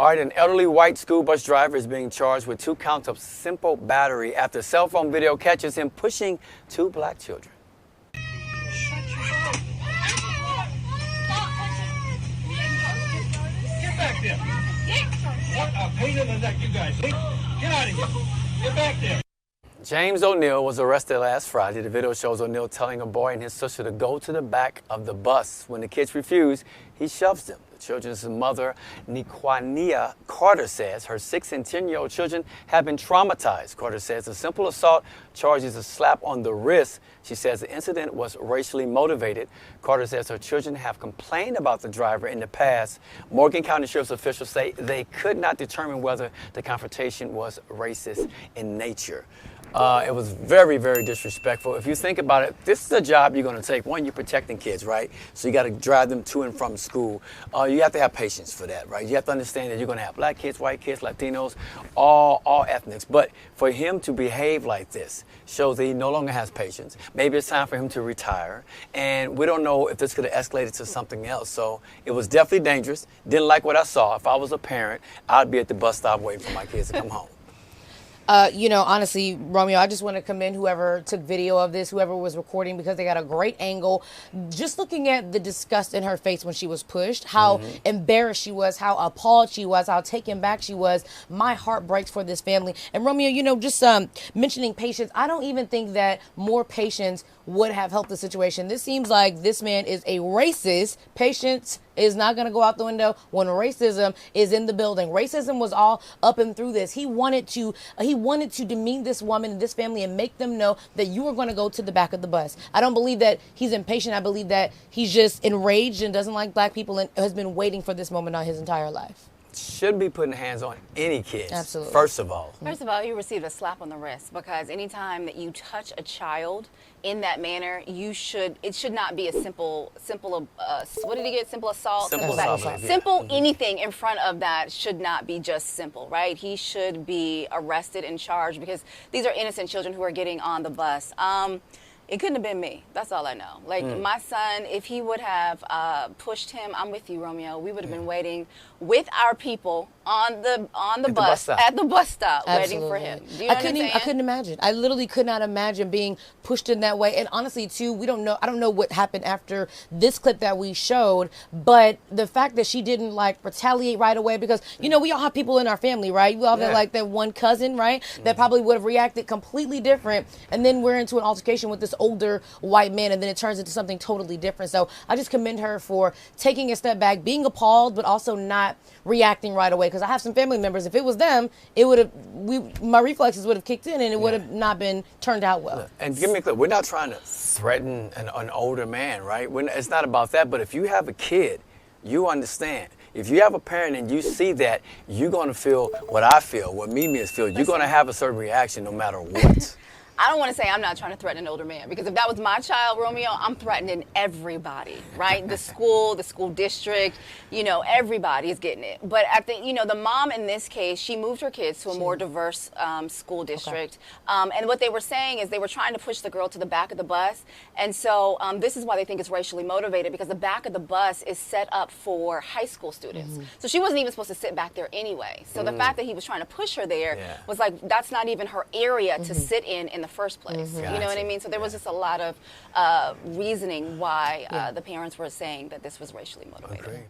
All right, an elderly white school bus driver is being charged with 2 counts of simple battery after cell phone video catches him pushing 2 black children. Get back there. What a pain in the neck, you guys. Get out of here. Get back there. James O'Neal was arrested last Friday. The video shows O'Neal telling a boy and his sister to go to the back of the bus. When the kids refuse, he shoves them. The children's mother, Niquania Carter, says her 6 and 10-year-old children have been traumatized. Carter says the simple assault charges a slap on the wrist. She says the incident was racially motivated. Carter says her children have complained about the driver in the past. Morgan County Sheriff's officials say they could not determine whether the confrontation was racist in nature. It was very, very disrespectful. If you think about it, this is a job you're going to take. One, you're protecting kids, right? So you got to drive them to and from school. You have to have patience for that, right? You have to understand that you're going to have black kids, white kids, Latinos, all ethnics. But for him to behave like this shows that he no longer has patience. Maybe it's time for him to retire. And we don't know if this could have escalated to something else. So it was definitely dangerous. Didn't like what I saw. If I was a parent, I'd be at the bus stop waiting for my kids to come home. Honestly, Romeo, I just want to commend whoever took video of this, whoever was recording, because they got a great angle. Just looking at the disgust in her face when she was pushed, how embarrassed she was, how appalled she was, how taken back she was. My heart breaks for this family. And Romeo, just mentioning patience, I don't even think that more patience would have helped the situation. This seems like this man is a racist. Patience is not going to go out the window when racism is in the building. Racism was all up and through this. He wanted to demean this woman and this family and make them know that you are going to go to the back of the bus. I don't believe that he's impatient. I believe that he's just enraged and doesn't like black people and has been waiting for this moment all his entire life. Shouldn't be putting hands on any kids. Absolutely. First of all, you received a slap on the wrist, because anytime that you touch a child in that manner, it should not be a simple what did he get? Simple assault, simple anything in front of that should not be just simple, right? He should be arrested and charged, because these are innocent children who are getting on the bus. It couldn't have been me. That's all I know. Like, my son, if he would have pushed him, I'm with you, Romeo. We would have been waiting with our people on the bus at the bus stop. Absolutely. Waiting for him. Do you know what I'm saying? I couldn't imagine. I literally could not imagine being pushed in that way. And honestly, too, I don't know what happened after this clip that we showed, but the fact that she didn't retaliate right away, because we all have people in our family, right? We all have that one cousin, right? That probably would have reacted completely different, and then we're into an altercation with this older white man, and then it turns into something totally different. So I just commend her for taking a step back, being appalled, but also not reacting right away. Because I have some family members, if it was them, my reflexes would have kicked in, and it would have not been turned out well. And give me a clue. We're not trying to threaten an older man, right? It's not about that. But if you have a kid, you understand. If you have a parent and you see that, you're going to feel what I feel, what Mimi feels. You're going to have a certain reaction no matter what. I don't want to say I'm not trying to threaten an older man, because if that was my child, Romeo, I'm threatening everybody, right? The school district, everybody is getting it. But the mom in this case, she moved her kids to a more diverse school district. Okay. And what they were saying is they were trying to push the girl to the back of the bus. And so this is why they think it's racially motivated, because the back of the bus is set up for high school students. So she wasn't even supposed to sit back there anyway. So the fact that he was trying to push her there was that's not even her area to sit in the first place. You know what I mean? So there was just a lot of reasoning why the parents were saying that this was racially motivated.